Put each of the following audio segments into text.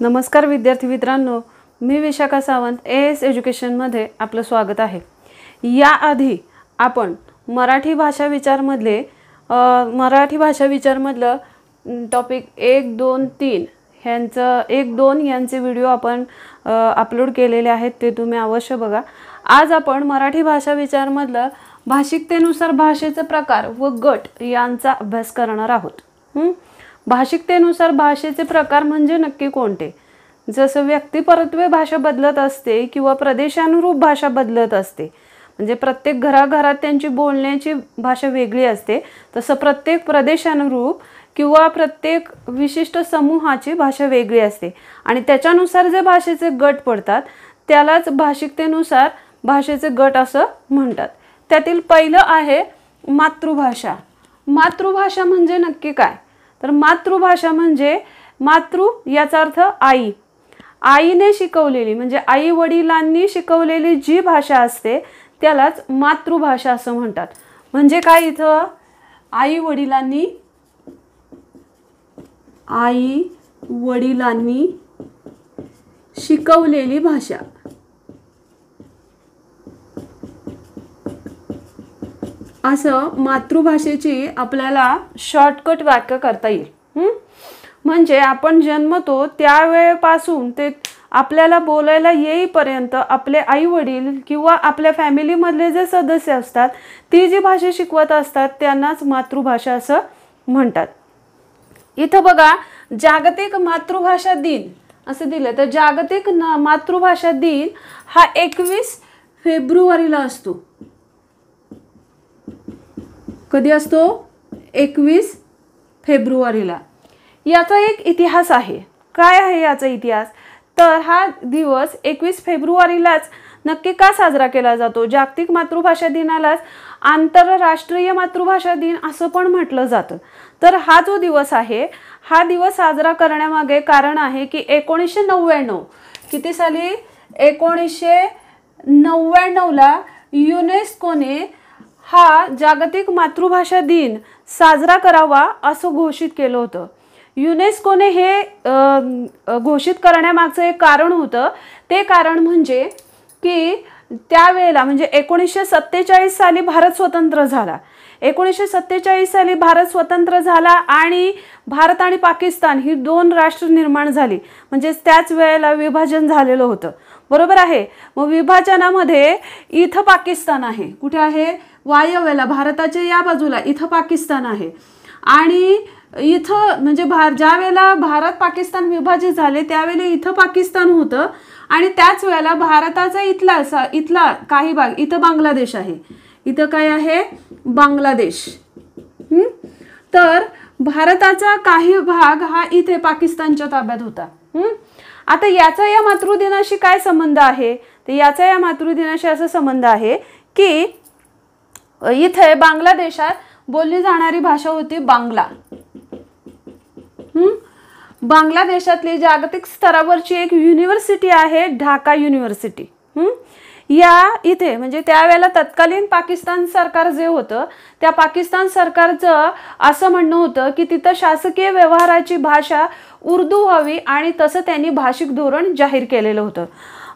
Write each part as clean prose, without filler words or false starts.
नमस्कार विद्यार्थी मित्रांनो, मी विशाखा सावंत एएस एज्युकेशनमध्ये आपलं स्वागत आहे। याआधी आपण मराठी भाषा विचारमधलं टॉपिक 1, 2, 3 ह्यांचं 1, 2 यांचे व्हिडिओ आपण अपलोड केलेले आहेत, ते तुम्ही अवश्य बघा। आज आपण मराठी भाषा विचारमधलं भाषिकतेनुसार भाषेचे प्रकार व गट यांचा अभ्यास करणार आहोत। भाषिकतेनुसार भाषेचे प्रकार म्हणजे नक्की कोणते? जसं व्यक्तिपरत्वे भाषा बदलत असते किंवा प्रदेशानुरूप भाषा बदलत असते, म्हणजे प्रत्येक घराघरात त्यांची बोलण्याची भाषा वेगळी असते, तसं प्रत्येक प्रदेशानुरूप किंवा प्रत्येक विशिष्ट समूहाची भाषा वेगळी असते आणि त्याच्यानुसार जे भाषेचे गट पडतात त्यालाच भाषिकतेनुसार भाषेचे गट असं म्हणतात। त्यातील पहिलं आहे मातृभाषा। मातृभाषा म्हणजे नक्की काय? तर मातृभाषा म्हणजे मातृ याचा अर्थ आई, आईने शिकवलेली म्हणजे आई वडिलांनी शिकवलेली जी भाषा असते त्यालाच मातृभाषा असं म्हणतात। म्हणजे काय, इथं आई वडिलांनी शिकवलेली भाषा, असं मातृभाषेची आपल्याला शॉर्टकट व्याख्या करता येईल। म्हणजे आपण जन्मतो त्यावेळेपासून ते आपल्याला बोलायला येईपर्यंत आपले आई वडील किंवा आपल्या फॅमिलीमधले जे सदस्य असतात ती जी भाषा शिकवत असतात त्यांनाच मातृभाषा असं म्हणतात। इथं बघा, जागतिक मातृभाषा दिन असं दिलं, तर जागतिक मातृभाषा दिन हा 21 फेब्रुवारीला असतो। कधी असतो? 21 फेब्रुवारीला। याचा एक इतिहास आहे। काय आहे याचा इतिहास? तर हा दिवस 21 फेब्रुवारीलाच नक्की का साजरा केला जातो? जागतिक मातृभाषा दिनालाच आंतरराष्ट्रीय मातृभाषा दिन असं पण म्हटलं जातं। तर हा जो दिवस आहे, हा दिवस साजरा करण्यामागे कारण आहे की 1999 किती साली? 1999 ला युनेस्कोने हा जागतिक मातृभाषा दिन साजरा करावा असं घोषित केलं होतं। युनेस्कोने हे घोषित करण्यामागचं एक कारण होतं। ते कारण म्हणजे की त्यावेळेला म्हणजे 1947 साली भारत स्वतंत्र झाला। 1947 साली भारत स्वतंत्र झाला आणि भारत आणि पाकिस्तान ही 2 राष्ट्र निर्माण झाली, म्हणजे त्याच वेळेला विभाजन झालेलं होतं, बरोबर आहे। मग विभाजनामध्ये इथं पाकिस्तान आहे, कुठे आहे? वायव्येला, भारताच्या या बाजूला इथं पाकिस्तान आहे आणि इथं म्हणजे ज्या वेळेला भारत पाकिस्तान विभाजित झाले त्यावेळेला इथं पाकिस्तान होतं आणि त्याच वेळेला भारताचा इथला काही भाग इथं बांगलादेश आहे। इथं काय आहे? बांगलादेश। तर भारताचा काही भाग हा इथे पाकिस्तानच्या ताब्यात होता। आता याचा या मातृदिनाशी काय संबंध आहे? तर याचा या मातृदिनाशी असा संबंध आहे की इथे बांगलादेशात बोलली जाणारी भाषा होती बांगला। बांगलादेशातली जागतिक स्तरावरची एक युनिव्हर्सिटी आहे ढाका युनिव्हर्सिटी। या इथे म्हणजे त्यावेळेला तत्कालीन पाकिस्तान सरकार जे होतं त्या पाकिस्तान सरकारचं असं म्हणणं होतं की तिथं शासकीय व्यवहाराची भाषा उर्दू हवी आणि तसं त्यांनी भाषिक धोरण जाहीर केलेलं होतं।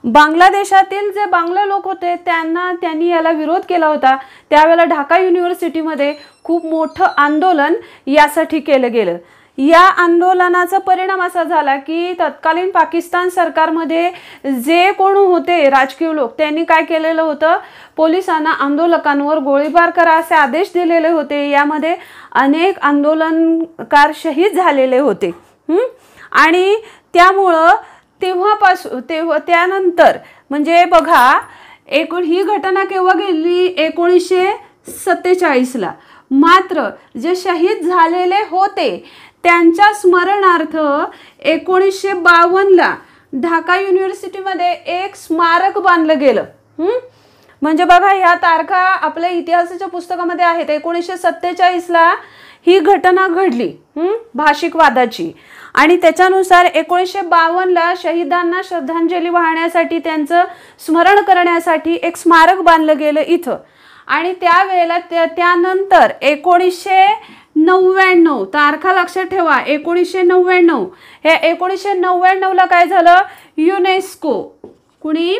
बांगलादेशातील जे बांगला लोक होते त्यांनी याला विरोध केला होता। त्यावेळेला ढाका युनिव्हर्सिटीमध्ये खूप मोठं आंदोलन यासाठी केलं गेलं। या आंदोलनाचा परिणाम असा झाला की तत्कालीन पाकिस्तान सरकारमध्ये जे कोण होते राजकीय लोक त्यांनी काय केलेलं होतं? पोलिसांना आंदोलकांवर गोळीबार करा असे आदेश दिलेले होते। यामध्ये अनेक आंदोलनकार शहीद झालेले होते आणि त्यामुळं त्यानंतर म्हणजे बघा, ही घटना केव्हा घडली? 1947 ला। मात्र जे शहीद झालेले होते त्यांच्या स्मरणार्थ 1952 ला ढाका युनिव्हर्सिटीमध्ये एक स्मारक बांधलं गेलं। म्हणजे बघा, ह्या तारखा आपल्या इतिहासाच्या पुस्तकामध्ये आहेत। 1947 ला ही घटना घडली भाषिक वादाची आणि त्याच्यानुसार 1952 ला शहीदांना श्रद्धांजली वाहण्यासाठी त्यांचं स्मरण करण्यासाठी एक स्मारक बांधलं गेलं इथं। आणि त्यावेळेला त्यानंतर 1999 1999 तारखा लक्षात ठेवा. 1999 हे 1999ला काय झालं? युनेस्को. कुणी?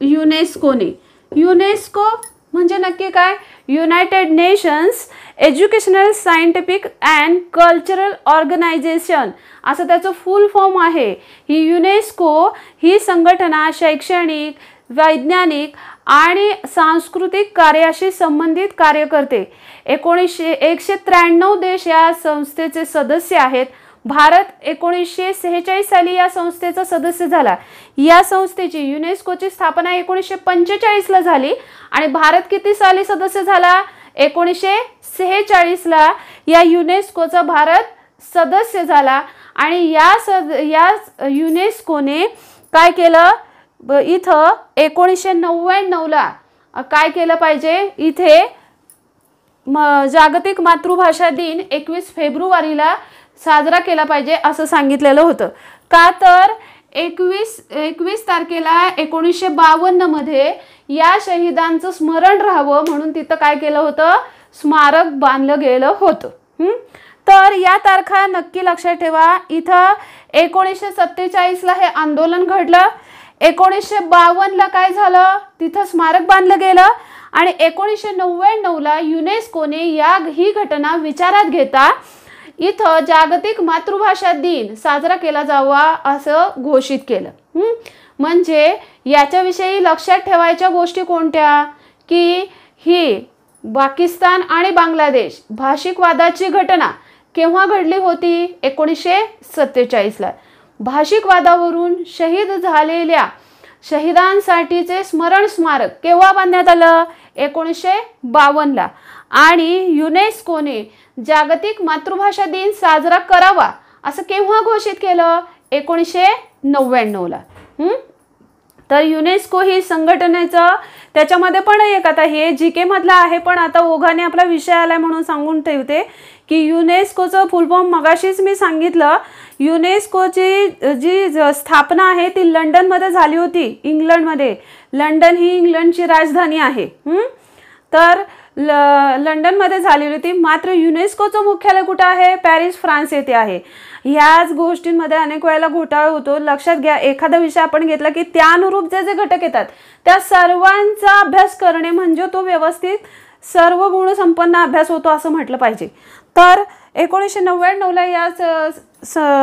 युनेस्कोने. युनेस्को म्हणजे नक्की काय? United nations educational scientific and cultural organisation असं त्याचं फुल फॉर्म आहे. ही युनेस्को ही संघटना शैक्षणिक, वैज्ञानिक आणि सांस्कृतिक कार्याशी संबंधित कार्य करते. 193 देश या संस्थेचे सदस्य आहेत. भारत 1946 साली या संस्थेचा सदस्य झाला. या संस्थेची युनेस्कोची स्थापना 1945ला झाली आणि भारत किती साली सदस्य झाला? 1946ला या युनेस्कोचा भारत सदस्य झाला. आणि या युनेस्कोने काय केलं? इथं 1999ला काय केलं पाहिजे? इथे जागतिक मातृभाषा दिन 21 फेब्रुवारीला साजरा केला पाहिजे असं सांगितलेलं होतं. का तर 21 तारखेला 1952 मध्ये या शहीदांचं स्मरण राहावं म्हणून तिथं काय केलं होतं? स्मारक बांधलं गेलं होतं. तर या तारखा नक्की लक्षात ठेवा. इथं 1947ला हे आंदोलन घडलं. 1952ला काय झालं? तिथं स्मारक बांधलं गेलं. आणि 1999ला युनेस्कोने ही घटना विचारात घेता इथं जागतिक मातृभाषा दिन साजरा केला जावा असं घोषित केलं. म्हणजे याच्याविषयी लक्षात ठेवायच्या गोष्टी कोणत्या? की ही पाकिस्तान आणि बांगलादेश भाषिक वादाची घटना केव्हा घडली होती? 1947ला. भाषिक वादावरून शहीद झालेल्या शहीदांसाठीचे स्मरण स्मारक केव्हा बांधण्यात आलं? 1952ला. आणि युनेस्कोने जागतिक मातृभाषा दिन साजरा करावा असं केव्हा घोषित केलं? 1999ला. तर युनेस्को ही संघटनेचं त्याच्यामध्ये पण एक आता हे जीके मधला आहे पण आता ओघाने आपला विषय आलाय म्हणून सांगून ठेवते की युनेस्कोचं फुल फॉर्म मगाशीच मी सांगितलं. युनेस्कोची जी स्थापना आहे ती लंडनमध्ये झाली होती, इंग्लंडमध्ये. लंडन ही इंग्लंडची राजधानी आहे. तर लंडनमध्ये झालेली होती. मात्र युनेस्कोचं मुख्यालय कुठं आहे? पॅरिस, फ्रान्स येथे आहे. ह्याच गोष्टींमध्ये अनेक वेळेला घोटाळा होतो. लक्षात घ्या, एखादा विषय आपण घेतला की त्यानुरूप जे जे घटक येतात त्या सर्वांचा अभ्यास करणे म्हणजे तो व्यवस्थित सर्व गुण संपन्न अभ्यास होतो असं म्हटलं पाहिजे. तर 1999ला याच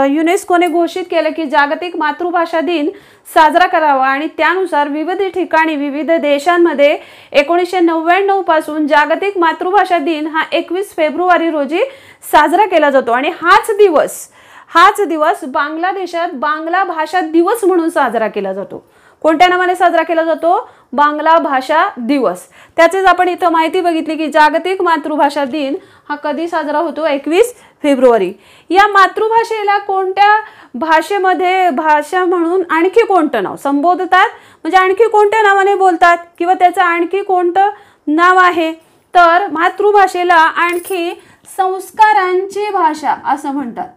युनेस्कोने घोषित केलं की जागतिक मातृभाषा दिन साजरा करावा आणि त्यानुसार विविध ठिकाणी विविध देशांमध्ये 1999 पासून जागतिक मातृभाषा दिन हा 21 फेब्रुवारी रोजी साजरा केला जातो. आणि हाच दिवस बांगलादेशात बांगला भाषा दिवस म्हणून साजरा केला जातो. कोणत्या नावाने साजरा केला जातो? बांगला भाषा दिवस. त्याचेच आपण इथं माहिती बघितली की जागतिक मातृभाषा दिन हा कधी साजरा होतो? 21 फेब्रुवारी. या मातृभाषेला कोणत्या भाषेमध्ये भाषा म्हणून आणखी कोणतं नाव संबोधतात? म्हणजे आणखी कोणत्या नावाने बोलतात किंवा त्याचं आणखी कोणतं नाव आहे? तर मातृभाषेला आणखी संस्कारांची भाषा असं म्हणतात.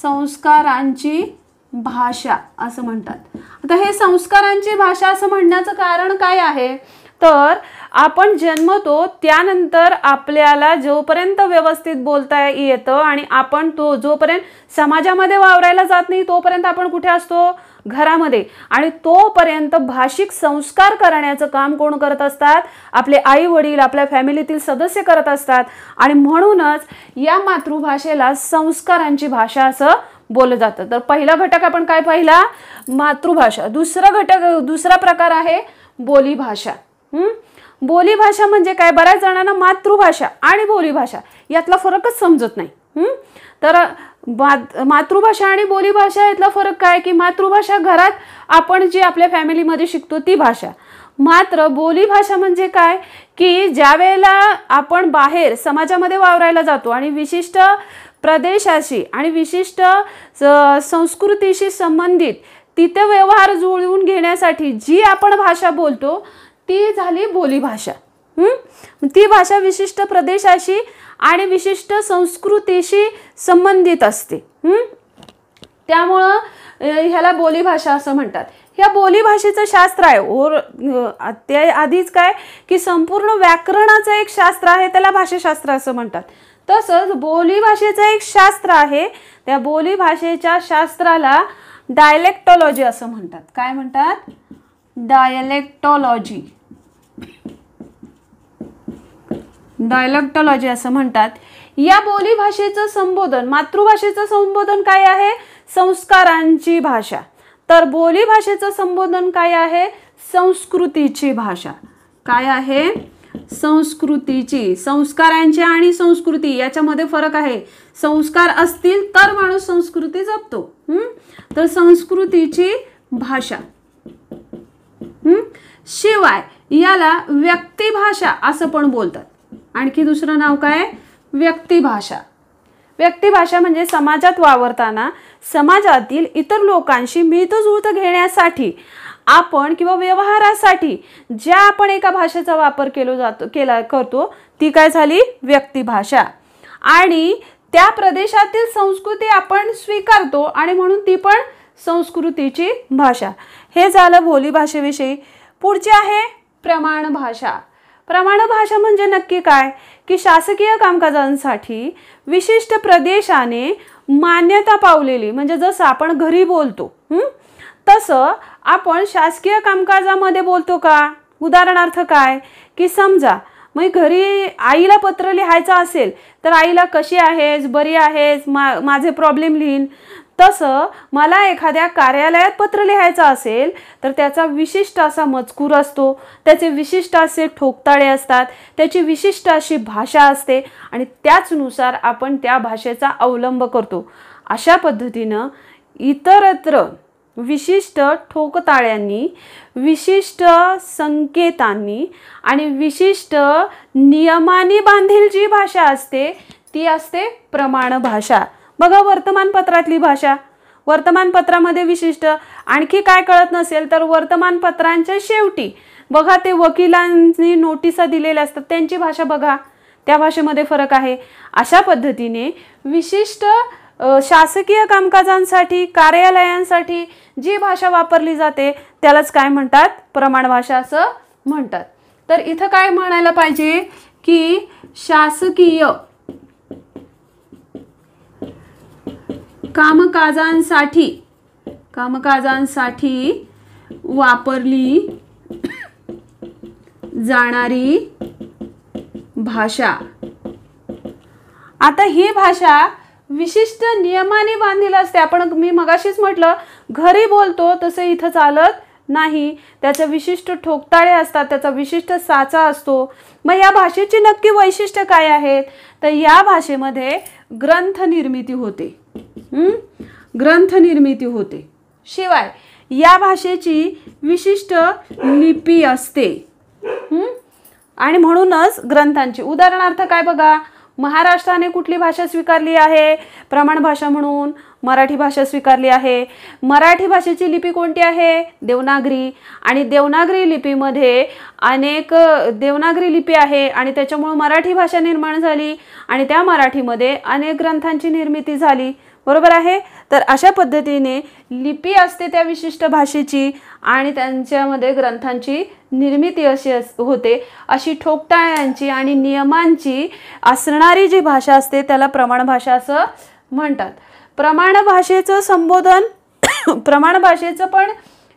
संस्कारांची भाषा असं म्हणतात. आता हे संस्कारांची भाषा असं म्हणण्याचं कारण काय आहे? तर आपण जन्मतो त्यानंतर आपल्याला जोपर्यंत व्यवस्थित बोलता येतं आणि आपण तो जोपर्यंत समाजामध्ये वावरायला जात नाही तोपर्यंत आपण कुठे असतो? घरामध्ये. आणि तोपर्यंत भाषिक संस्कार करण्याचं काम कोण करत असतात? आपले आई वडील, आपल्या फॅमिलीतील सदस्य करत असतात. आणि म्हणूनच या मातृभाषेला संस्कारांची भाषा असं बोललं जातं. तर पहिला घटक आपण काय पाहिला? मातृभाषा. दुसरा प्रकार आहे बोलीभाषा. बोलीभाषा म्हणजे काय? बऱ्याच जणांना मातृभाषा आणि बोलीभाषा यातला फरकच समजत नाही. तर मातृभाषा आणि बोलीभाषा यातला फरक काय की मातृभाषा घरात आपण जी आपल्या फॅमिलीमध्ये शिकतो ती भाषा. मात्र बोलीभाषा म्हणजे काय की ज्या वेळेला आपण बाहेर समाजामध्ये वावरायला जातो आणि विशिष्ट प्रदेशाशी आणि विशिष्ट संस्कृतीशी संबंधित तिथे व्यवहार जुळवून घेण्यासाठी जी आपण भाषा बोलतो ती झाली बोलीभाषा. ती भाषा विशिष्ट प्रदेशाशी आणि विशिष्ट संस्कृतीशी संबंधित असते. त्यामुळं ह्याला बोलीभाषा असं म्हणतात. या बोलीभाषेचं शास्त्र आहे और त्या आधीच काय की संपूर्ण व्याकरणाचं एक शास्त्र आहे, त्याला भाषाशास्त्र असं म्हणतात. तसंच बोलीभाषेचं एक शास्त्र आहे, त्या बोलीभाषेच्या शास्त्राला डायलेक्टोलॉजी असं म्हणतात. काय म्हणतात? डायलेक्टोलॉजी. डायलेक्टोलॉजी असं म्हणतात. या बोलीभाषेचं संबोधन, मातृभाषेचं संबोधन काय आहे? संस्कारांची भाषा. तर बोलीभाषेचं संबोधन काय आहे? संस्कृतीची भाषा. काय आहे? संस्कृतीची. संस्कारांची आणि संस्कृती याच्यामध्ये फरक आहे. संस्कार असतील तर माणूस संस्कृती जपतो. तर संस्कृतीची भाषा. शिवाय याला व्यक्तिभाषा असं पण बोलतात. आणखी दुसरं नाव काय? व्यक्तिभाषा. व्यक्तिभाषा म्हणजे समाजात वावरताना समाजातील इतर लोकांशी मिळतजुळत घेण्यासाठी आपण किंवा व्यवहारासाठी ज्या आपण एका भाषेचा वापर करतो ती काय झाली? व्यक्तिभाषा. आणि त्या प्रदेशातील संस्कृती आपण स्वीकारतो आणि म्हणून ती पण संस्कृतीची भाषा. हे झालं बोलीभाषेविषयी. पुढचे आहे प्रमाण भाषा. प्रमाण भाषा म्हणजे नक्की काय की शासकीय कामकाजांसाठी विशिष्ट प्रदेशाने मान्यता पावलेली, म्हणजे जसं आपण घरी बोलतो तसं आपण शासकीय कामकाजामध्ये बोलतो का? उदाहरणार्थ काय की समजा मग घरी आईला पत्र लिहायचं असेल तर आईला कशी आहेस, बरी आहेस, माझे प्रॉब्लेम लिहीन. तसं मला एखाद्या कार्यालयात पत्र लिहायचं असेल तर त्याचा विशिष्ट असा मजकूर असतो, त्याचे विशिष्ट असे ठोकताळे असतात, त्याची विशिष्ट अशी भाषा असते आणि त्याचनुसार आपण त्या भाषेचा अवलंब करतो. अशा पद्धतीनं इतरत्र विशिष्ट ठोकताळ्यांनी, विशिष्ट संकेतांनी आणि विशिष्ट नियमांनी बांधील जी भाषा असते ती असते प्रमाण भाषा. बघा वर्तमानपत्रातली भाषा. वर्तमानपत्रामध्ये विशिष्ट आणखी काय कळत नसेल तर वर्तमानपत्रांच्या शेवटी बघा ते वकिलांनी नोटिसा दिलेल्या असतात त्यांची भाषा बघा, त्या भाषेमध्ये फरक आहे. अशा पद्धतीने विशिष्ट शासकीय कामकाजांसाठी, कार्यालयांसाठी जी भाषा वापरली जाते त्यालाच काय म्हणतात? प्रमाण भाषा असं म्हणतात. तर इथं काय म्हणायला पाहिजे की शासकीय कामकाजांसाठी वापरली जाणारी भाषा. आता ही भाषा विशिष्ट नियमाने बांधलेली असते. मी मगाशीच म्हटलं घरी बोलतो तसं इथं चालत नाही. त्याचं विशिष्ट ठोकताळे असतात, त्याचा विशिष्ट साचा असतो. मग या भाषेची नक्की वैशिष्ट्य काय आहेत? तर या भाषेमध्ये ग्रंथ निर्मिती होते. ग्रंथ निर्मिती होते. शिवाय या भाषेची विशिष्ट लिपी असते आणि म्हणूनच ग्रंथांची. उदाहरणार्थ काय बघा, महाराष्ट्राने कुठली भाषा स्वीकारली आहे प्रमाण भाषा म्हणून? मराठी भाषा स्वीकारली आहे. मराठी भाषेची लिपी कोणती आहे? देवनागरी. आणि देवनागरी लिपीमध्ये अनेक देवनागरी लिपी आहे आणि त्याच्यामुळे मराठी भाषा निर्माण झाली आणि त्या मराठीमध्ये अनेक ग्रंथांची निर्मिती झाली. बरोबर आहे. तर अशा पद्धतीने लिपी असते त्या विशिष्ट भाषेची आणि त्यांच्यामध्ये ग्रंथांची निर्मिती अशी होते. अशी ठोकताळ्यांची आणि नियमांची असणारी जी भाषा असते त्याला प्रमाण भाषा असं म्हणतात. प्रमाण भाषेचं संबोधन प्रमाण भाषेचं पण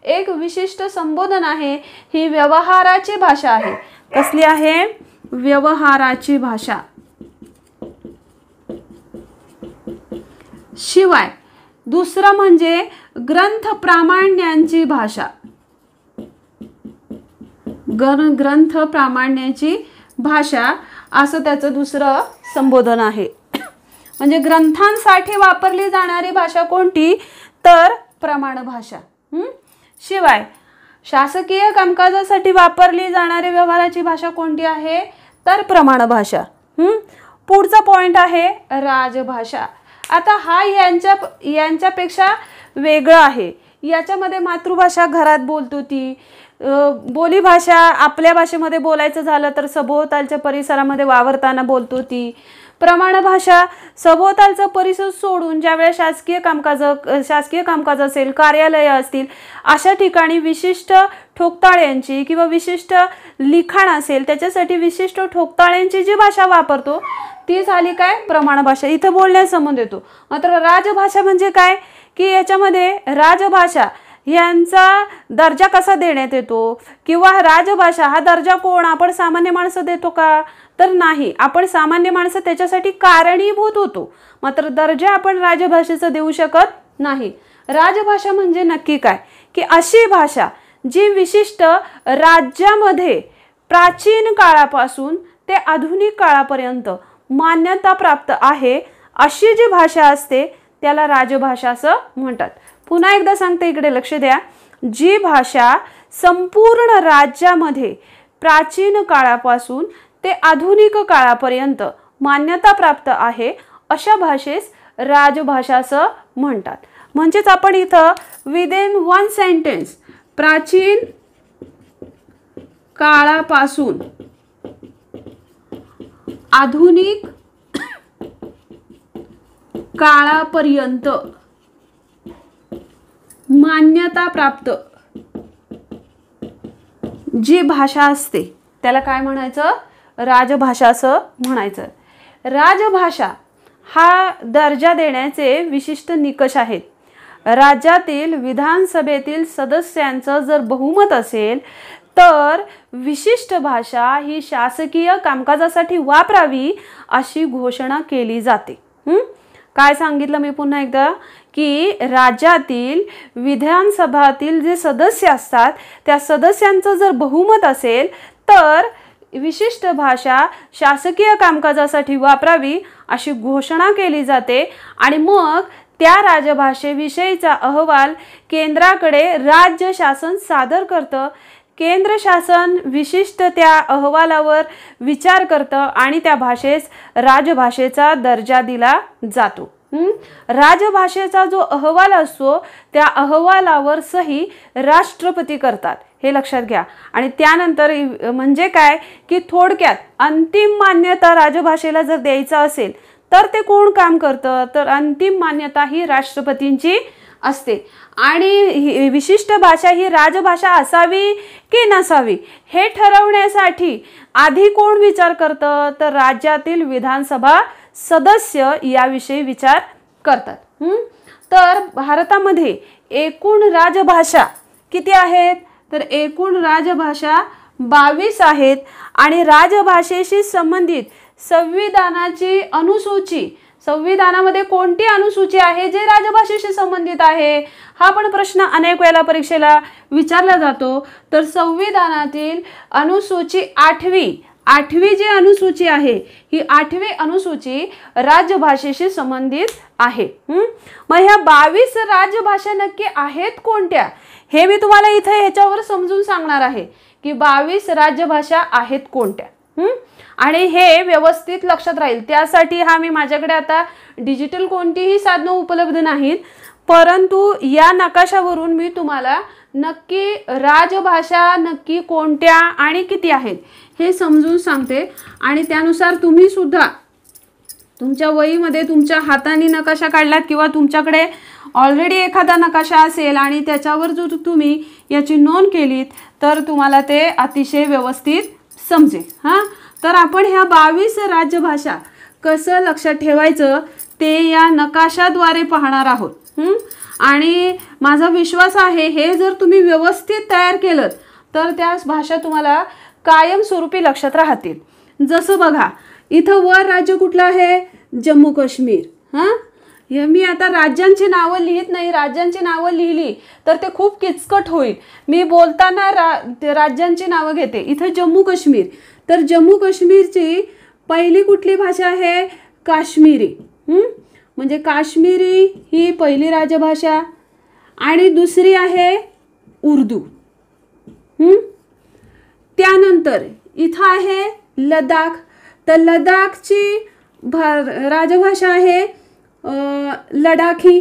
एक विशिष्ट संबोधन आहे. ही व्यवहाराची भाषा आहे. कसली आहे? व्यवहाराची भाषा. शिवाय दुसरं म्हणजे ग्रंथ प्रामाण्यांची भाषा. ग्रंथ प्रामाण्याची भाषा असं त्याचं दुसरं संबोधन आहे. म्हणजे ग्रंथांसाठी वापरली जाणारी भाषा कोणती? तर प्रमाण भाषा. शिवाय शासकीय कामकाजासाठी वापरली जाणारी व्यवहाराची भाषा कोणती आहे? तर प्रमाण भाषा. पुढचा पॉइंट आहे राजभाषा. आता हा यांच्यापेक्षा वेगळं आहे. याच्यामध्ये मातृभाषा घरात बोलतो ती, बोलीभाषा आपल्या भाषेमध्ये बोलायचं झालं तर सभोवतालच्या परिसरामध्ये वावरताना बोलतो ती, प्रमाण भाषा सभोवतालचा परिसर सोडून ज्यावेळेस शासकीय कामकाज असेल, कार्यालय असतील, अशा ठिकाणी विशिष्ट ठोकताळ्यांची किंवा विशिष्ट लिखाण असेल त्याच्यासाठी विशिष्ट ठोकताळ्यांची जी भाषा वापरतो ती झाली काय, प्रमाण भाषा. इथं बोलण्यास संबंध येतो. मात्र राजभाषा म्हणजे काय की याच्यामध्ये राजभाषा यांचा दर्जा कसा देण्यात येतो किंवा राजभाषा हा दर्जा कोण आपण सामान्य माणसं देतो का, तर नाही. आपण सामान्य माणसं त्याच्यासाठी कारणीभूत होतो, मात्र दर्जा आपण राजभाषेचा देऊ शकत नाही. राजभाषा म्हणजे नक्की काय की अशी भाषा जी विशिष्ट राज्यामध्ये प्राचीन काळापासून ते आधुनिक काळापर्यंत मान्यता प्राप्त आहे अशी जी भाषा असते त्याला राजभाषा असं म्हणतात. पुन्हा एकदा सांगते, इकडे लक्ष द्या. जी भाषा संपूर्ण राज्यामध्ये प्राचीन काळापासून ते आधुनिक काळापर्यंत मान्यता प्राप्त आहे अशा भाषेस राजभाषा असं म्हणतात. म्हणजेच आपण इथं विदिन वन सेंटेन्स प्राचीन काळापासून आधुनिक काळापर्यंत मान्यता प्राप्त जी भाषा असते त्याला काय म्हणायचं, राजभाषा असं म्हणायचं. राजभाषा हा दर्जा देण्याचे विशिष्ट निकष आहेत. राज्यातील विधानसभेतील सदस्यांचं जर बहुमत असेल तर विशिष्ट भाषा ही शासकीय कामकाजासाठी वापरावी अशी घोषणा केली जाते. काय सांगितलं मी पुन्हा एकदा की राज्यातील विधानसभातील जे सदस्य असतात त्या सदस्यांचं जर बहुमत असेल तर विशिष्ट भाषा शासकीय कामकाजासाठी वापरावी अशी घोषणा केली जाते आणि मग त्या राजभाषेविषयीचा अहवाल केंद्राकडे राज्य शासन सादर करतं. केंद्र शासन विशिष्ट त्या अहवालावर विचार करतं आणि त्या भाषेस राजभाषेचा दर्जा दिला जातो. राजभाषेचा जो अहवाल असतो त्या अहवालावर सही राष्ट्रपती करतात, हे लक्षात घ्या. आणि त्यानंतर म्हणजे काय की थोडक्यात अंतिम मान्यता राजभाषेला जर द्यायचा असेल तर ते कोण काम करतं, तर अंतिम मान्यता ही राष्ट्रपतींची असते. आणि विशिष्ट भाषा ही राजभाषा असावी की नसावी हे ठरवण्यासाठी आधी कोण विचार करतं, तर राज्यातील विधानसभा सदस्य याविषयी विचार करतात. तर भारतामध्ये एकूण राजभाषा किती आहेत, तर एकूण राजभाषा 22 आहेत. आणि राजभाषेशी संबंधित संविधानाची अनुसूची, संविधानामध्ये कोणती अनुसूची आहे जे राजभाषेशी संबंधित आहे, हा पण प्रश्न अनेक वेळेला परीक्षेला विचारला जातो. तर संविधानातील अनुसूची 8वी जी अनुसूची आहे ही 8वी अनुसूची राजभाषेशी संबंधित आहे. मग ह्या 22 राजभाषा नक्की आहेत कोणत्या हे मी तुम्हाला इथे ह्याच्यावर समजून सांगणार आहे की 22 राजभाषा आहेत कोणत्या. आणि हे व्यवस्थित लक्षात राहील त्यासाठी मी माझ्याकडे आता डिजिटल कोणतीही साधनं उपलब्ध नाहीत, परंतु या नकाशावरून मी तुम्हाला नक्की राजभाषा नक्की कोणत्या आणि किती आहेत हे समजून सांगते. आणि त्यानुसार तुम्ही सुद्धा तुमच्या वहीमध्ये तुमच्या हाताने नकाशा काढलात किंवा तुमच्याकडे ऑलरेडी एखादा नकाशा असेल आणि त्याच्यावर जो तुम्ही याची नोंद केलीत तर तुम्हाला ते अतिशय व्यवस्थित समजेल. तर आपण ह्या 22 राजभाषा कसं लक्षात ठेवायचं ते या नकाशाद्वारे पाहणार आहोत. आणि माझा विश्वास आहे हे जर तुम्ही व्यवस्थित तयार केलं तर त्या भाषा तुम्हाला कायमस्वरूपी लक्षात राहतील. जसं बघा इथं वर राज्य कुठलं आहे, जम्मू काश्मीर. हे मी आता राज्यांची नावं लिहित नाही, राज्यांची नावं लिहिली तर ते खूप किचकट होईल. मी बोलताना राज्यांची नावं घेते. इथं जम्मू काश्मीर, तर जम्मू काश्मीरची पहिली कुठली भाषा आहे, काश्मीरी. म्हणजे काश्मीरी ही पहिली राजभाषा. आणि दुसरी आहे उर्दू. त्यानंतर इथं आहे लडाख, तर लडाखची राजभाषा आहे लडाखी.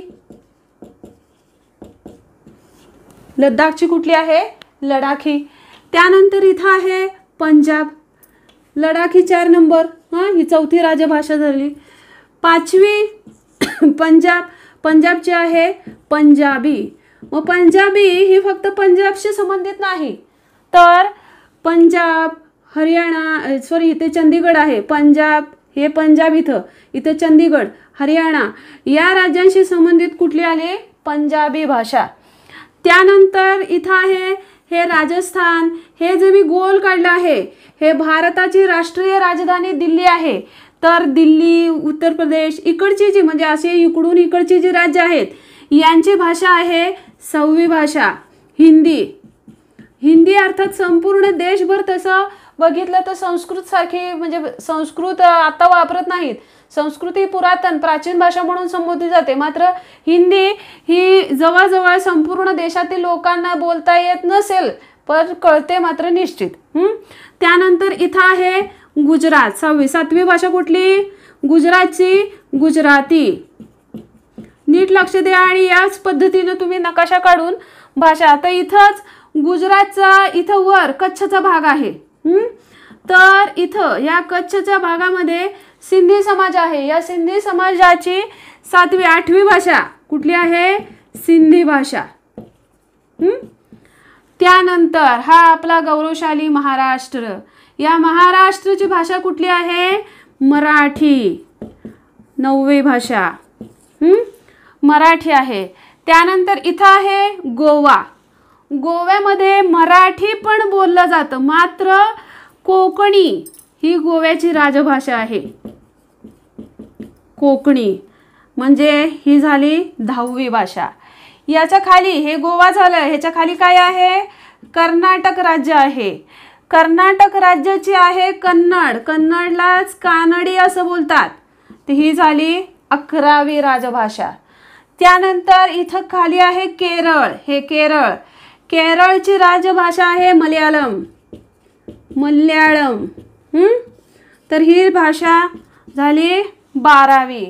लडाखची कुठली आहे, लडाखी. त्यानंतर इथं आहे पंजाब, लडाखी 4 नंबर. हां, ही चौथी राजभाषा झाली. 5वी पंजाबची आहे पंजाबी. मग पंजाबी ही फक्त पंजाबशी संबंधित नाही, तर पंजाब, हरियाणा, सॉरी इथे चंदीगड आहे, पंजाब हे पंजाब, इथं चंदीगड, हरियाणा या राज्यांशी संबंधित कुठली आली? पंजाबी भाषा. त्यानंतर इथं आहे हे राजस्थान. हे जे मी गोल काढलं आहे हे भारताची राष्ट्रीय राजधानी दिल्ली आहे. तर दिल्ली, उत्तर प्रदेश इकडची जी म्हणजे असे इकडून इकडची जी राज्य आहेत यांची भाषा आहे 6वी भाषा हिंदी. हिंदी अर्थात संपूर्ण देशभर तसं बघितलं तर संस्कृत सारखी म्हणजे संस्कृत आता वापरत नाहीत. संस्कृत ही पुरातन प्राचीन भाषा म्हणून संबोधली जाते. मात्र हिंदी ही जवळजवळ संपूर्ण देशातील लोकांना बोलता येत नसेल पण कळते मात्र निश्चित. त्यानंतर इथं आहे गुजरात. 7वी भाषा कुठली? गुजरातची गुजराती. नीट लक्ष द्या आणि याच पद्धतीने तुम्ही नकाशा काढून भाषा. आता इथंच गुजरातचा इथं वर कच्छचा भाग आहे. तर इथं या कच्छच्या भागामध्ये सिंधी समाज आहे. या सिंधी समाजाची 7वी 8वी भाषा कुठली आहे? सिंधी भाषा. त्यानंतर हा आपला गौरवशाली महाराष्ट्र. या महाराष्ट्राची भाषा कुठली आहे? मराठी. 9वी भाषा मराठी आहे. त्यानंतर इथं आहे गोवा. गोव्यामध्ये मराठी पण बोललं जातं, मात्र कोकणी ही गोव्याची राजभाषा आहे. कोकणी म्हणजे ही झाली 10वी भाषा. याच्या खाली हे गोवा झालं, ह्याच्या खाली काय आहे? कर्नाटक राज्य आहे. कर्नाटक राज्याची आहे कन्नड. कन्नडलाच कानडी असं बोलतात. तर ही झाली 11वी राजभाषा. त्यानंतर इथं खाली आहे केरळ. हे केरळ. केरळची राजभाषा आहे मल्याळम. तर ही भाषा झाली 12वी.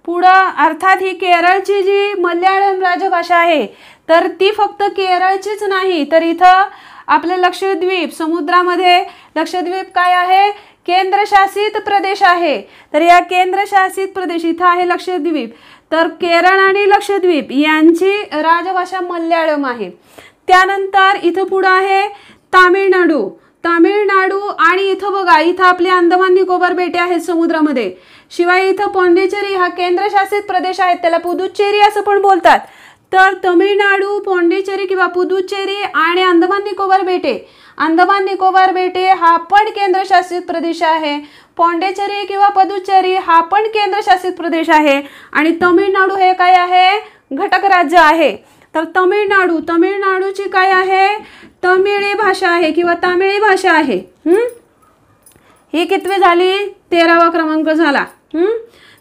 पुढं अर्थात ही केरळची जी मल्याळम राजभाषा आहे तर ती फक्त केरळचीच नाही, तर इथं आपले लक्षद्वीप समुद्रामध्ये लक्षद्वीप काय आहे? केंद्रशासित प्रदेश आहे. तर या केंद्रशासित प्रदेश इथं आहे लक्षद्वीप. तर केरळ आणि लक्षद्वीप यांची राजभाषा मल्याळम आहे. त्यानंतर इथं पुढं आहे तामिळनाडू. तामिळनाडू आणि इथं बघा इथं आपले अंदमान निकोबार बेटे आहेत समुद्रामध्ये. शिवाय इथं पॉंडिचेरी हा केंद्रशासित प्रदेश आहे, त्याला पुदुच्चेरी असं पण बोलतात. तर तमिळनाडू, पॉंडिचेरी किंवा पुदुच्चेरी आणि अंदमान निकोबार बेटे. अंदमान निकोबार बेटे हा पण केंद्रशासित प्रदेश आहे. पॉंडिचेरी किंवा पुदुच्चेरी हा पण केंद्रशासित प्रदेश आहे. आणि तमिळनाडू हे काय आहे? घटक राज्य आहे. तर तमिळनाडूची काय आहे? तमिळी भाषा आहे किंवा तामिळी भाषा आहे. ही कितवी झाली? 13वा क्रमांक झाला.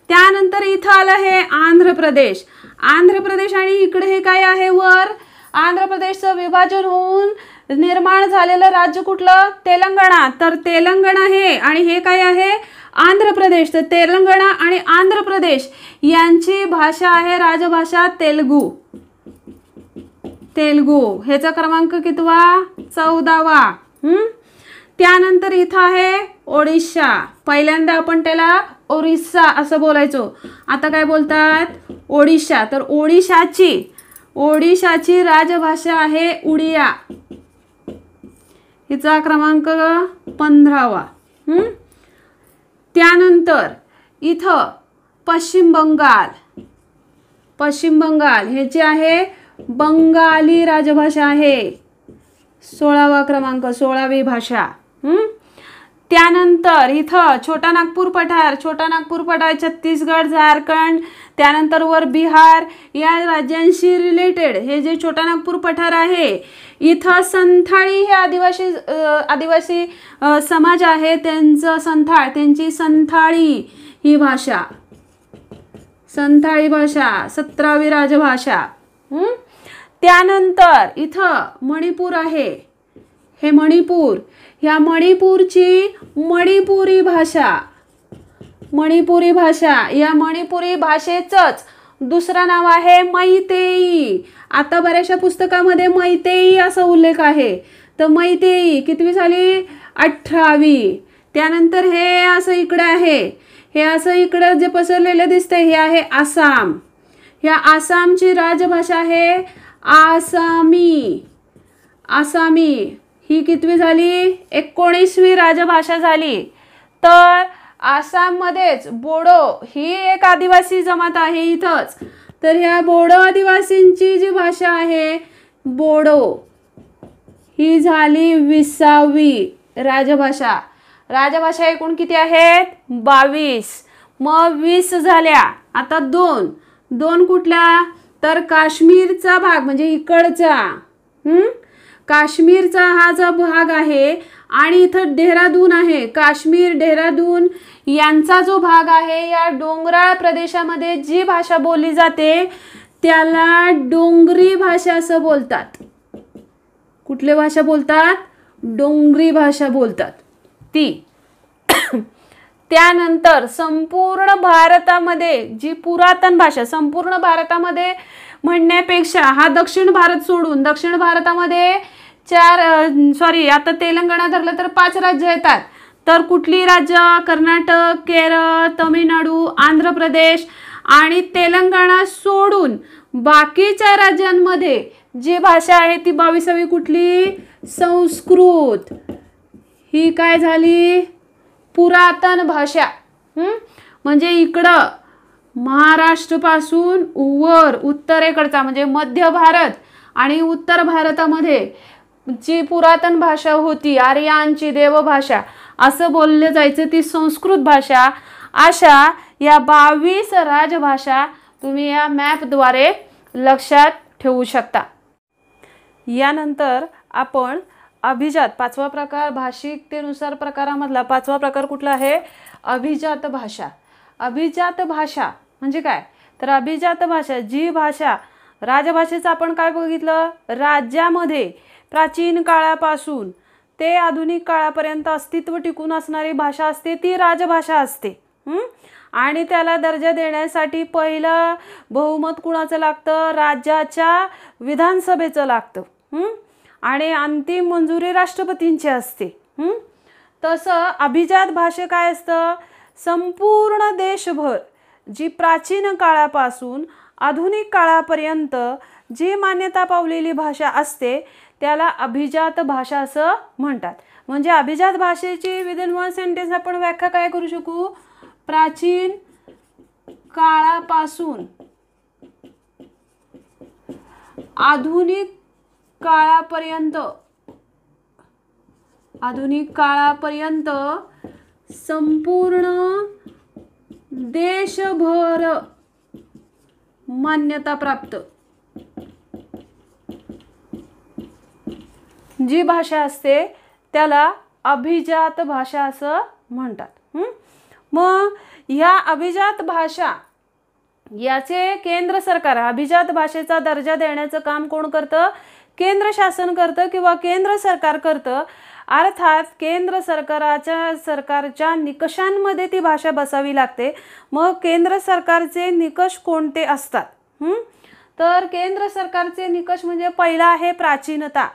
त्यानंतर इथं आलं हे आंध्र प्रदेश. आंध्र प्रदेश आणि इकडे हे काय आहे वर? आंध्र प्रदेशचं विभाजन होऊन निर्माण झालेलं राज्य कुठलं? तेलंगणा. तर तेलंगणा हे आणि हे काय आहे? आंध्र प्रदेश. तर तेलंगणा आणि आंध्र प्रदेश यांची भाषा आहे राजभाषा तेलुगू. ह्याचा क्रमांक कितवा? 14वा. त्यानंतर इथं आहे ओडिशा. पहिल्यांदा आपण त्याला ओरिसा असं बोलायचो, आता काय बोलतात? ओडिशा. तर ओडिशाची राजभाषा आहे उडिया. हिचा क्रमांक 15वा. त्यानंतर इथं पश्चिम बंगाल ह्याची आहे बंगाली राजभाषा आहे. 16वा क्रमांक, 16वी भाषा. त्यानंतर इथं छोटा नागपूर पठार छत्तीसगड, झारखंड, त्यानंतर वर बिहार या राज्यांशी रिलेटेड हे जे छोटा नागपूर पठार आहे. इथं संथाळी हे आदिवासी समाज आहे, त्यांची संथाळी ही भाषा. संथाळी भाषा 17वी राजभाषा. त्यानंतर इथं मणिपूर आहे. हे मणिपूर. ह्या मणिपूरची मणिपुरी भाषा. या मणिपुरी भाषेचंच दुसरं नाव आहे मैतेई. आता बऱ्याचशा पुस्तकामध्ये मैतेई असा उल्लेख आहे. तर मैतेई कितवी झाली? 18वी. त्यानंतर हे असं इकडे आहे, हे असं इकडं जे पसरलेलं दिसतंय हे आहे आसाम. ह्या आसामची राजभाषा आहे आसामी. आसामी ही कितवी झाली? 19वी राजभाषा झाली. तर आसाममध्येच बोडो ही एक आदिवासी जमात आहे इथंच. तर ह्या बोडो आदिवासींची जी भाषा आहे बोडो ही झाली 20वी राजभाषा. राजभाषा एकूण किती आहेत? 22. मग 20 झाल्या. आता दोन कुठल्या? तर काश्मीरचा भाग म्हणजे इकडचा काश्मीरचा हा जो भाग आहे आणि इथं देहरादून आहे. काश्मीर देहरादून यांचा जो भाग आहे या डोंगराळ प्रदेशामध्ये जी भाषा बोलली जाते त्याला डोंगरी भाषा असं बोलतात. कुठली भाषा बोलतात? डोंगरी भाषा बोलतात ती. त्यानंतर संपूर्ण भारतामध्ये जी पुरातन भाषा, संपूर्ण भारतामध्ये म्हणण्यापेक्षा हा दक्षिण भारत सोडून दक्षिण भारतामध्ये आता तेलंगणा धरलं तर 5 राज्य येतात. तर कुठली राज्य? कर्नाटक, केरळ, तमिळनाडू, आंध्र प्रदेश आणि तेलंगणा सोडून बाकीच्या राज्यांमध्ये जी भाषा आहे ती 22वी कुठली? संस्कृत. ही काय झाली? पुरातन भाषा. म्हणजे इकडं महाराष्ट्रापासून वर उत्तरेकडचा म्हणजे मध्य भारत आणि उत्तर भारतामध्ये जी पुरातन भाषा होती आर्यांची देवभाषा असं बोलले जायचं ती संस्कृत भाषा. अशा या 22 राजभाषा तुम्ही या मॅपद्वारे लक्षात ठेवू शकता. यानंतर आपण अभिजात 5वा प्रकार, भाषिकतेनुसार प्रकारामधला 5वा प्रकार कुठला आहे? अभिजात भाषा. अभिजात भाषा म्हणजे काय? तर अभिजात भाषा जी भाषा राजभाषेचं आपण काय बघितलं? राज्यामध्ये प्राचीन काळापासून ते आधुनिक काळापर्यंत अस्तित्व टिकून असणारी भाषा असते ती राजभाषा असते. आणि त्याला दर्जा देण्यासाठी पहिलं बहुमत कुणाचं लागतं? राज्याच्या विधानसभेचं लागतं. आणि अंतिम मंजुरी राष्ट्रपतींची असते. तसं अभिजात भाषा काय असतं? संपूर्ण देशभर जी प्राचीन काळापासून आधुनिक काळापर्यंत जी मान्यता पावलेली भाषा असते त्याला अभिजात भाषा असं म्हणतात. म्हणजे अभिजात भाषेची विदिन 1 सेंटेन्स आपण व्याख्या काय करू शकू? प्राचीन काळापासून आधुनिक काळापर्यंत संपूर्ण देशभर मान्यता प्राप्त जी भाषा असते त्याला अभिजात भाषा असं म्हणतात. मग ह्या अभिजात भाषा याचे केंद्र सरकार अभिजात भाषेचा दर्जा देण्याचं काम कोण करतं? केंद्र शासन करतं किंवा केंद्र सरकार करतं. अर्थात केंद्र सरकारच्या निकषांमध्ये ती भाषा बसावी लागते. मग केंद्र सरकारचे निकष कोणते असतात? तर केंद्र सरकारचे निकष म्हणजे पहिला आहे प्राचीनता.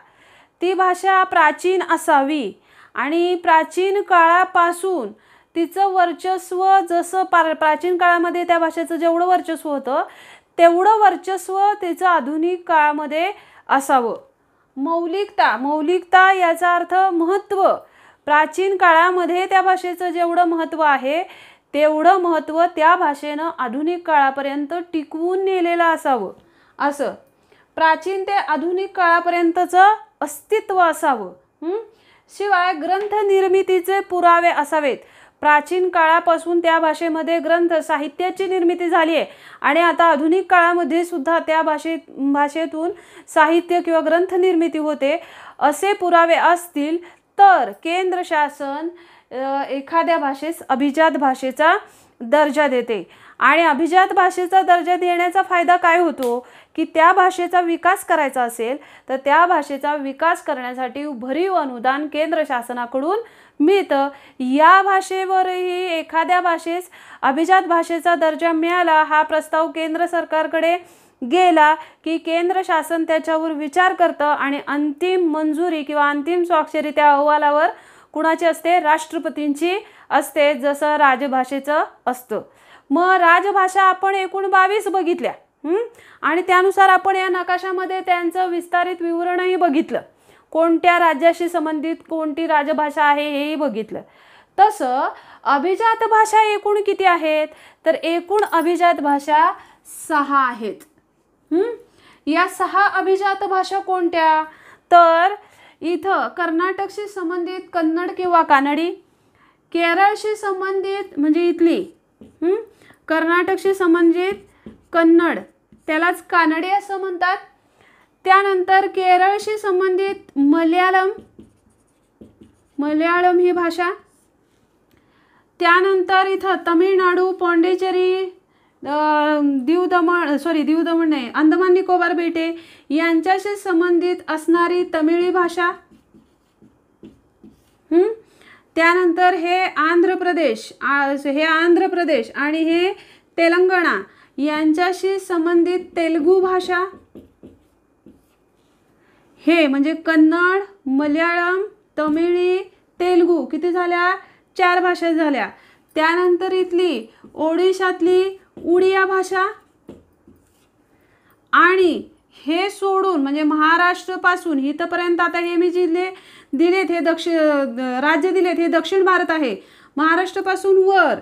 ती भाषा प्राचीन असावी आणि प्राचीन काळापासून तिचं वर्चस्व जसं प्राचीन काळामध्ये त्या भाषेचं जेवढं वर्चस्व होतं तेवढं वर्चस्व तिचं आधुनिक काळामध्ये असावं. मौलिकता याचा अर्थ महत्त्व. प्राचीन काळामध्ये त्या भाषेचं जेवढं महत्त्व आहे तेवढं महत्त्व त्या भाषेनं आधुनिक काळापर्यंत टिकवून नेलेलं असावं. असं प्राचीन ते आधुनिक काळापर्यंतचं अस्तित्व असावं. शिवाय ग्रंथ निर्मितीचे पुरावे असावेत. प्राचीन काळापासून त्या भाषेमध्ये ग्रंथ साहित्याची निर्मिती झाली आहे आणि आता आधुनिक काळामध्ये सुद्धा त्या भाषेतून साहित्य किंवा ग्रंथ निर्मिती होते असे पुरावे असतील तर केंद्र शासन एखाद्या भाषेस अभिजात भाषेचा दर्जा देते. आणि अभिजात भाषेचा दर्जा देण्याचा फायदा काय होतो की त्या भाषेचा विकास करायचा असेल तर त्या भाषेचा विकास करण्यासाठी भरीव अनुदान केंद्र शासनाकडून मिळतं. या भाषेवरही एखाद्या भाषेस अभिजात भाषेचा दर्जा मिळाला हा प्रस्ताव केंद्र सरकारकडे गेला की केंद्र शासन त्याच्यावर विचार करतं आणि अंतिम मंजुरी किंवा अंतिम स्वाक्षरी त्या अहवालावर कुणाची असते? राष्ट्रपतींची असते, जसं राजभाषेचं असतं. मग राजभाषा आपण एकूण 22 बघितल्या आणि त्यानुसार आपण या नकाशामध्ये त्यांचं विस्तारित विवरणही बघितलं. कोणत्या राज्याशी संबंधित कोणती राजभाषा आहे हेही बघितलं. तसं अभिजात भाषा एकूण किती आहेत? तर एकूण अभिजात भाषा 6 आहेत. या 6 अभिजात भाषा कोणत्या? तर इथं कर्नाटकशी संबंधित कन्नड किंवा कानडी, केरळशी संबंधित म्हणजे इथली कर्नाटकशी संबंधित कन्नड, त्यालाच कानडी असं म्हणतात. त्यानंतर केरळशी संबंधित मल्याळम ही भाषा. त्यानंतर इथं तमिळनाडू, पॉंडिचेरी, दीव दमण नाही, अंदमान निकोबार बेटे यांच्याशी संबंधित असणारी तमिळी भाषा. त्यानंतर हे आंध्र प्रदेश आणि हे तेलंगणा यांच्याशी संबंधित तेलुगू भाषा. हे म्हणजे कन्नड, मल्याळम, तमिळी, तेलुगू किती झाल्या? 4 भाषा झाल्या. त्यानंतर इथली ओडिशातली उडिया भाषा. आणि हे सोडून म्हणजे महाराष्ट्रापासून इथपर्यंत आता हे मी जिल्हे दिलेत, हे राज्य दिलेत, हे दक्षिण भारत आहे. महाराष्ट्रापासून वर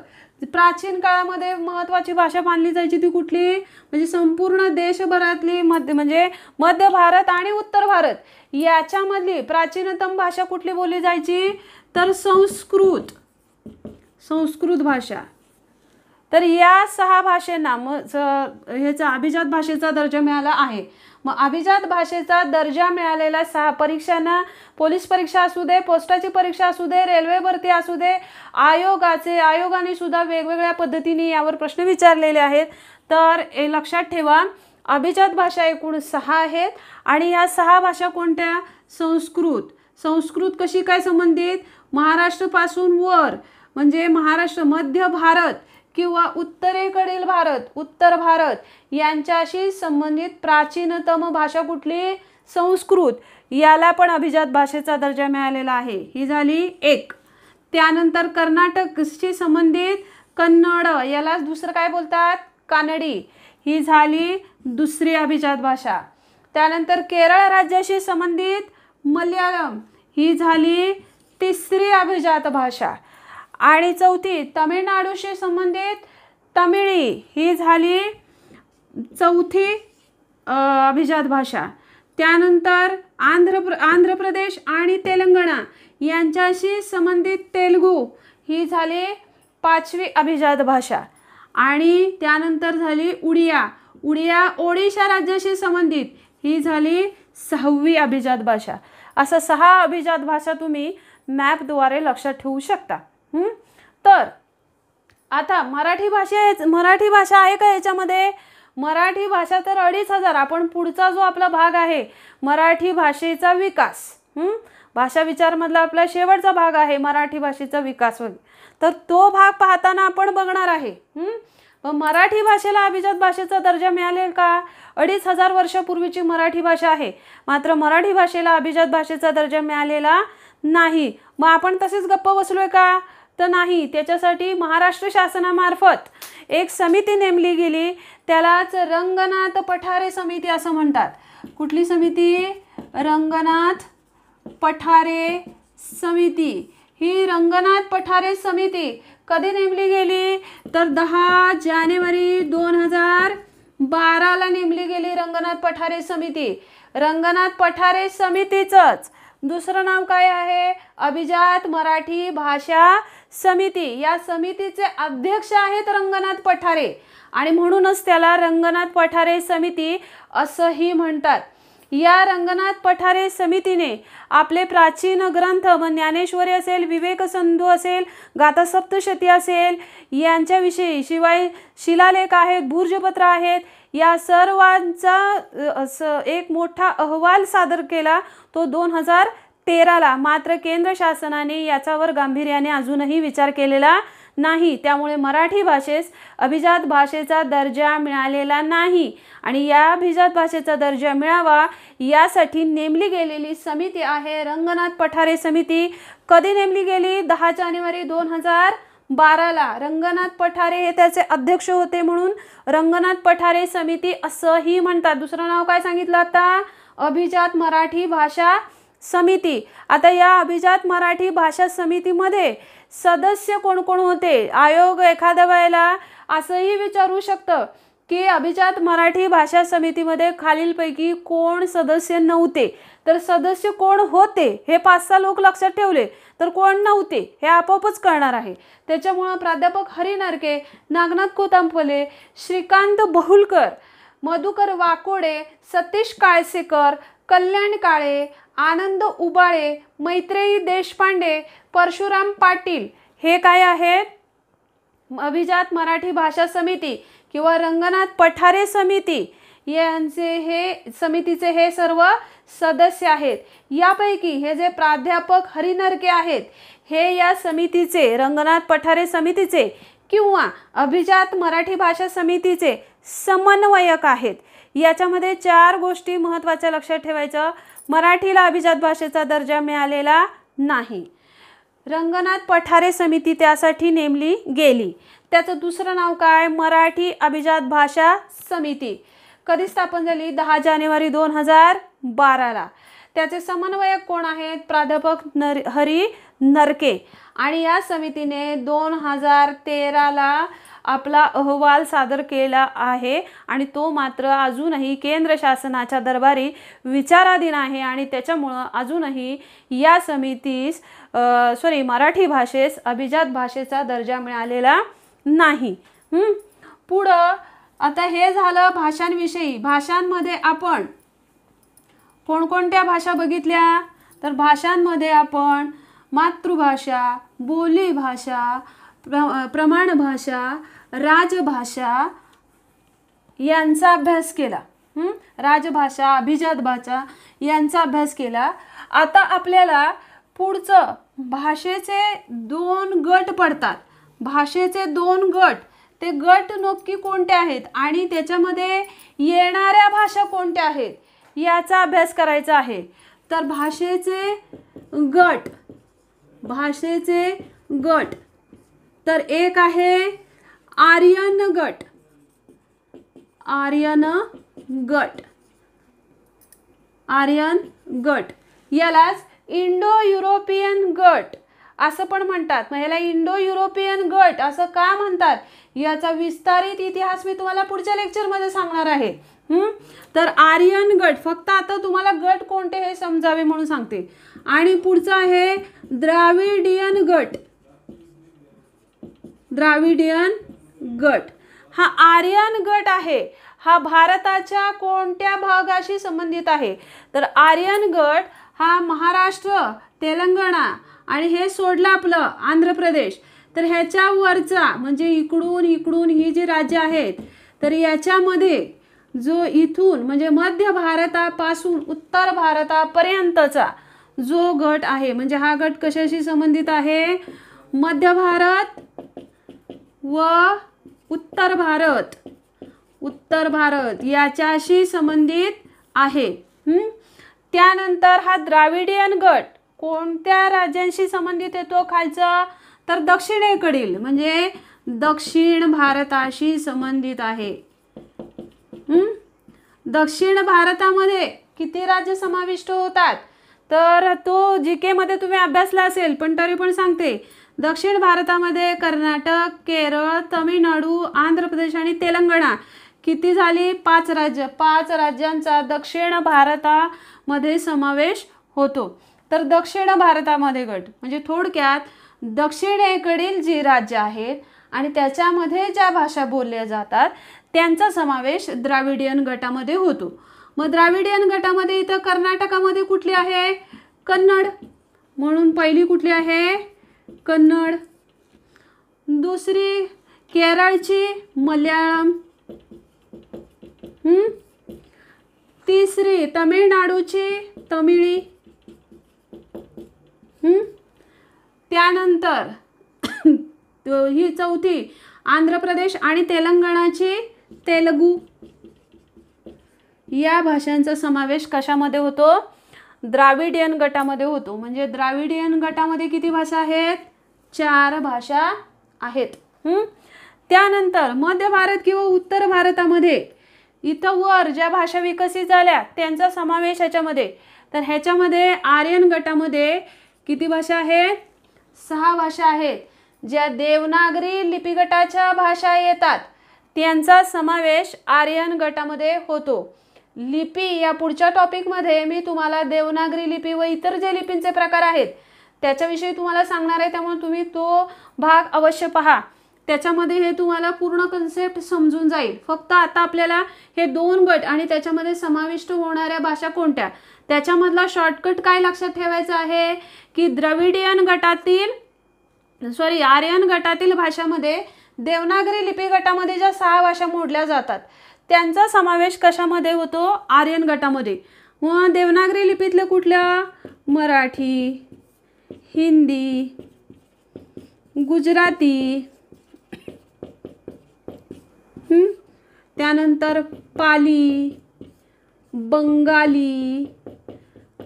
प्राचीन काळामध्ये महत्त्वाची भाषा मानली जायची ती कुठली? म्हणजे संपूर्ण देशभरातली म्हणजे मध्य भारत आणि उत्तर भारत याच्यामधली प्राचीनतम भाषा कुठली बोलली जायची? तर संस्कृत भाषा. तर या 6 भाषांना ह्याचा अभिजात भाषेचा दर्जा मिळाला आहे. मग अभिजात भाषेचा दर्जा मिळालेला 6 परीक्षांना, पोलीस परीक्षा असू दे, पोस्टाची परीक्षा असू दे, रेल्वे भरती असू दे, आयोगाने सुद्धा वेगवेगळ्या पद्धतीने यावर प्रश्न विचारलेले आहेत. तर हे लक्षात ठेवा, अभिजात भाषा एकूण 6 आहेत आणि या 6 भाषा कोणत्या? संस्कृत कशी काय संबंधित? महाराष्ट्रापासून वर म्हणजे महाराष्ट्र, मध्य भारत किंवा उत्तरेकडील भारत, उत्तर भारत यांच्याशी संबंधित प्राचीनतम भाषा कुठली? संस्कृत. याला पण अभिजात भाषेचा दर्जा मिळालेला आहे. ही झाली 1. त्यानंतर कर्नाटकशी संबंधित कन्नड, याला दुसरं काय बोलतात? कानडी. ही झाली 2री अभिजात भाषा. त्यानंतर केरळ राज्याशी संबंधित मल्याळम, ही झाली 3री अभिजात भाषा. आणि 4थी तमिळनाडूशी संबंधित तमिळी, ही झाली 4थी अभिजात भाषा. त्यानंतर आंध्र प्रदेश आणि तेलंगणा यांच्याशी संबंधित तेलुगू, ही झाली 5वी अभिजात भाषा. आणि त्यानंतर झाली उडिया ओडिशा राज्याशी संबंधित, ही झाली 6वी अभिजात भाषा. असं 6 अभिजात भाषा तुम्ही मॅपद्वारे लक्षात ठेवू शकता. तर आता मराठी भाषा आहे का याच्यामध्ये? मराठी भाषा तर 2500. आपण पुढचा जो आपला भाग आहे मराठी भाषेचा विकास, भाषा विचार मधला आपला शेवटचा भाग आहे मराठी भाषेचा विकास, तर तो भाग पाहताना आपण बघणार आहे. मराठी भाषेला अभिजात भाषेचा दर्जा मिळालेला का? 2500 वर्षापूर्वीची मराठी भाषा आहे, मात्र मराठी भाषेला अभिजात भाषेचा दर्जा मिळालेला नाही. मग आपण तसेच गप्प बसलोय का? तर नाही. त्याच्यासाठी महाराष्ट्र शासनामार्फत एक समिती नेमली गेली, त्यालाच रंगनाथ पठारे समिती असं म्हणतात. कुठली समिती? रंगनाथ पठारे समिती. ही रंगनाथ पठारे समिती कधी नेमली गेली? तर 10 जानेवारी 2012ला नेमली गेली रंगनाथ पठारे समिती. रंगनाथ पठारे समितीचंच दुसरं नाव काय आहे? अभिजात मराठी भाषा समिती. या समितीचे अध्यक्ष आहेत रंगनाथ पठारे आणि म्हणूनच त्याला रंगनाथ पठारे समिती असंही म्हणतात. या रंगनाथ पठारे समितीने आपले प्राचीन ग्रंथ ज्ञानेश्वरी असेल, विवेक सिंधू असेल, गाथा सप्तशती असेल यांच्याविषयी, शिवाय शिलालेख आहेत, भूर्जपत्र आहेत, या सर्वांचा एक मोठा अहवाल सादर केला तो 2013ला. मात्र केंद्र शासनाने याच्यावर गांभीर्याने अजूनही विचार केलेला नाही. त्यामुळे मराठी भाषेस अभिजात भाषेचा दर्जा मिळालेला नाही. आणि या अभिजात भाषेचा दर्जा मिळावा यासाठी नेमली गेलेली समिती आहे रंगनाथ पठारे समिती. कधी नेमली गेली? 10 जानेवारी 2012ला. रंगनाथ पठारे हे त्याचे अध्यक्ष होते म्हणून रंगनाथ पठारे समिती असंही म्हणतात. दुसरं नाव काय सांगितलं आता? अभिजात मराठी भाषा समिती. आता या अभिजात मराठी भाषा समितीमध्ये सदस्य कोण कोण होते? आयोग एखाद्या वेळेला असंही विचारू शकतं की अभिजात मराठी भाषा समितीमध्ये खालीलपैकी कोण सदस्य नव्हते. तर सदस्य कोण होते हे 5-6 लोक लक्षात ठेवले तर कोण नव्हते हे आपोआपच कळणार आहे. त्याच्यामुळं प्राध्यापक हरी नरके, नागनाथ कोतांपले, श्रीकांत बहुलकर, मधुकर वाकोडे, सतीश काळसेकर, कल्याण काळे, आनंद उबाळे, मैत्रेयी देशपांडे, परशुराम पाटील हे काय आहेत? अभिजात मराठी भाषा समिती किंवा रंगनाथ पठारे समिती यांचे हे समितीचे हे सर्व सदस्य आहेत. यापैकी हे जे प्राध्यापक हरी नरके आहेत हे या समितीचे, रंगनाथ पठारे समितीचे किंवा अभिजात मराठी भाषा समितीचे समन्वयक आहेत. याच्यामध्ये 4 गोष्टी महत्त्वाच्या लक्षात ठेवायचं. मराठीला अभिजात भाषेचा दर्जा मिळालेला नाही. रंगनाथ पठारे समिती त्यासाठी नेमली गेली. त्याचं दुसरं नाव काय? मराठी अभिजात भाषा समिती. कधी स्थापन झाली? 10 जानेवारी 2012ला. त्याचे समन्वयक कोण आहेत? प्राध्यापक हरी नरके. आणि या समितीने 2013ला आपला अहवाल सादर केला आहे आणि तो मात्र अजूनही केंद्र शासनाच्या दरबारी विचाराधीन आहे. आणि त्याच्यामुळं अजूनही या समितीस मराठी भाषेस अभिजात भाषेचा दर्जा मिळालेला नाही. पुढं आता हे झालं भाषांविषयी. भाषांमध्ये आपण कोणकोणत्या भाषा बघितल्या? तर भाषांमध्ये आपण मातृभाषा, बोलीभाषा, प्रमाण भाषा, राजभाषा यांचा अभ्यास केला. राजभाषा, अभिजात भाषा यांचा अभ्यास केला. आता आपल्याला पुढचं भाषेचे 2 गट पडतात. भाषेचे 2 गट, ते गट नक्की कोणते आहेत आणि त्याच्यामध्ये येणाऱ्या भाषा कोणत्या आहेत याचा अभ्यास करायचा आहे. तर भाषेचे गट तर एक आहे आर्यन गट. आर्यन गट यालाच इंडो युरोपियन गट असं पण म्हणतात. मग याला इंडो युरोपियन गट असं का म्हणतात याचा विस्तारित इतिहास मी तुम्हाला पुढच्या लेक्चरमध्ये सांगणार आहे. तर आर्यन गट, फक्त आता तुम्हाला गट कोणते हे समजावे म्हणून सांगते. आणि पुढचा आहे द्राविडियन गट. हा आर्यन गट आहे हा भारताच्या कोणत्या भागाशी संबंधित आहे? तर आर्यन गट हा महाराष्ट्र, तेलंगणा आणि हे सोडलं आपलं आंध्र प्रदेश, तर ह्याच्या वरचा म्हणजे इकडून ही जी राज्य आहेत तर याच्यामध्ये जो इथून म्हणजे मध्य भारतापासून उत्तर भारतापर्यंतचा जो गट आहे म्हणजे हा गट कशाशी संबंधित आहे? मध्य भारत व उत्तर भारत याच्याशी संबंधित आहे. त्यानंतर हा द्राविडियन गट कोणत्या राज्यांशी संबंधित येतो खालचा? तर दक्षिणेकडील म्हणजे दक्षिण भारताशी संबंधित आहे. दक्षिण भारतामध्ये किती राज्य समाविष्ट होतात? तर तो जीके मध्ये तुम्ही अभ्यासला असेल पण तरी पण सांगते. दक्षिण भारतामध्ये कर्नाटक, केरळ, तमिळनाडू, आंध्र प्रदेश आणि तेलंगणा किती झाली? 5 राज्य. 5 राज्यांचा दक्षिण भारतामध्ये समावेश होतो. तर दक्षिण भारतामध्ये गट म्हणजे थोडक्यात दक्षिणेकडील जी राज्य आहेत आणि त्याच्यामध्ये ज्या भाषा बोलल्या जातात त्यांचा समावेश द्राविडियन गटामध्ये होतो. मग द्राविडियन गटामध्ये इथं कर्नाटकामध्ये कुठली आहे? कन्नड. म्हणून पहिली कुठली आहे? कन्नड. दुसरी केरळची मल्याळम. तिसरी तमिळनाडूची तमिळी. त्यानंतर ही चौथी. आंध्र प्रदेश आणि तेलंगणाची तेलुगू. या भाषांचा समावेश कशामध्ये होतो? द्राविडियन गटामध्ये होतो. म्हणजे द्राविडियन गटामध्ये किती भाषा आहेत? 4 भाषा आहेत. त्यानंतर मध्य भारत किंवा उत्तर भारतामध्ये इथं वर ज्या भाषा विकसित झाल्या त्यांचा समावेश ह्याच्यामध्ये. तर ह्याच्यामध्ये आर्यन गटामध्ये किती भाषा आहेत? 6 भाषा आहेत. ज्या देवनागरी लिपी गटाच्या भाषा येतात त्यांचा समावेश आर्यन गटामध्ये होतो. लिपी या पुढच्या टॉपिकमध्ये मी तुम्हाला देवनागरी लिपी व इतर जे लिपींचे प्रकार आहेत त्याच्याविषयी तुम्हाला सांगणार आहे. त्यामुळे तुम्ही तो भाग अवश्य पहा. त्याच्यामध्ये हे तुम्हाला पूर्ण कन्सेप्ट समजून जाईल. फक्त आता आपल्याला हे 2 गट आणि त्याच्यामध्ये समाविष्ट होणाऱ्या भाषा कोणत्या त्याच्यामधला शॉर्टकट काय लक्षात ठेवायचं आहे की आर्यन गटातील भाषामध्ये देवनागरी लिपी गटामध्ये ज्या 6 भाषा मोडल्या जातात त्यांचा समावेश कशामध्ये होतो? आर्यन गटामध्ये. व देवनागरी लिपीतल्या कुठल्या? मराठी, हिंदी, गुजराती, त्यानंतर पाली, बंगाली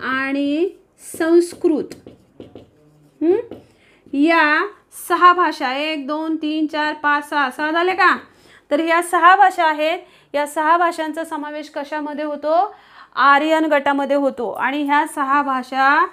आणि संस्कृत. या 6 भाषा 1 2 3 4 5 6 झाले का? तर ह्या 6 भाषा आहेत. या 6 भाषांचा समावेश कशामध्ये होतो? आर्यन गटामध्ये होतो. आणि ह्या 6 भाषा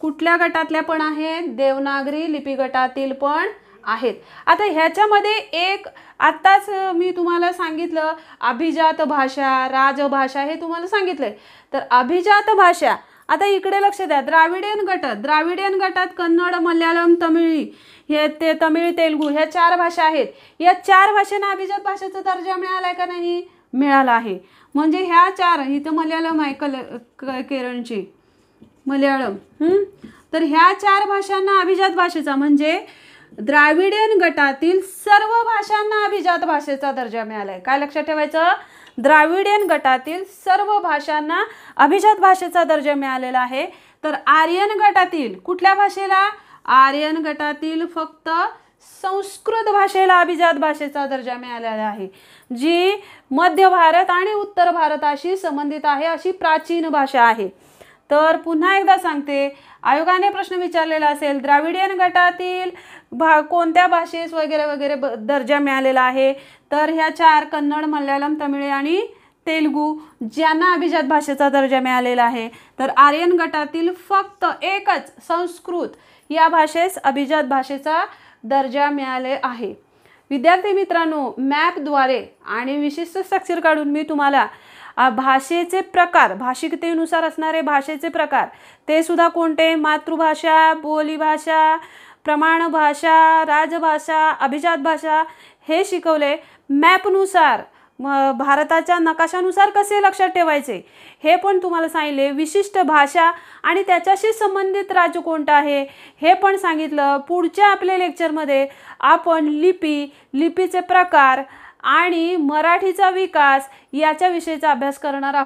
कुठल्या गटातल्या पण आहेत? देवनागरी लिपी गटातील पण आहेत. आता ह्याच्यामध्ये एक आत्ताच मी तुम्हाला सांगितलं अभिजात भाषा, राजभाषा हे तुम्हाला सांगितलंय. तर अभिजात भाषा आता इकडे लक्ष द्या. द्राविडियन गटात कन्नड, मल्याळम, तमिळी हे तमिळ, तेलुगू ह्या 4 भाषा आहेत. या 4 भाषांना अभिजात भाषेचा दर्जा मिळालाय का नाही? मिळाला आहे. म्हणजे ह्या 4 इथं मल्याळम आहे केरळची मल्याळम. तर ह्या 4 भाषांना अभिजात भाषेचा म्हणजे द्राविडियन गटातील सर्व भाषांना अभिजात भाषेचा दर्जा मिळालाय. काय लक्षात ठेवायचं? द्राविडियन गटातील सर्व भाषांना अभिजात भाषेचा दर्जा मिळालेला आहे. तर आर्यन गटातील कुठल्या भाषेला? आर्यन गटातील फक्त संस्कृत भाषेला अभिजात भाषेचा दर्जा मिळालेला आहे, जी मध्य भारत आणि उत्तर भारताशी संबंधित आहे अशी प्राचीन भाषा आहे. तर पुन्हा एकदा सांगते, आयोगाने प्रश्न विचारलेला असेल द्राविडियन गटातील कोणत्या भाषेस वगैरे वगैरे दर्जा मिळालेला आहे. तर ह्या 4 कन्नड, मल्याळम, तमिळ आणि तेलुगू ज्यांना अभिजात भाषेचा दर्जा मिळालेला आहे. तर आर्यन गटातील फक्त एकच संस्कृत या भाषेस अभिजात भाषेचा दर्जा मिळाले आहे. विद्यार्थी मित्रांनो, मॅपद्वारे आणि विशिष्ट स्ट्रक्चर काढून मी तुम्हाला भाषेचे प्रकार, भाषिकतेनुसार असणारे भाषेचे प्रकार ते सुद्धा कोणते? मातृभाषा, बोलीभाषा, प्रमाण भाषा, राजभाषा, अभिजात भाषा हे शिकवले. मॅपनुसार भारताच्या नकाशानुसार कसे लक्षात ठेवायचे हे पण तुम्हाला सांगितले. विशिष्ट भाषा आणि त्याच्याशी संबंधित राज्य कोणतं आहे हे पण सांगितलं. पुढच्या आपल्या लेक्चरमध्ये आपण लिपीचे प्रकार आणि मराठीचा विकास याच्या विषयीचा अभ्यास करणार आहोत.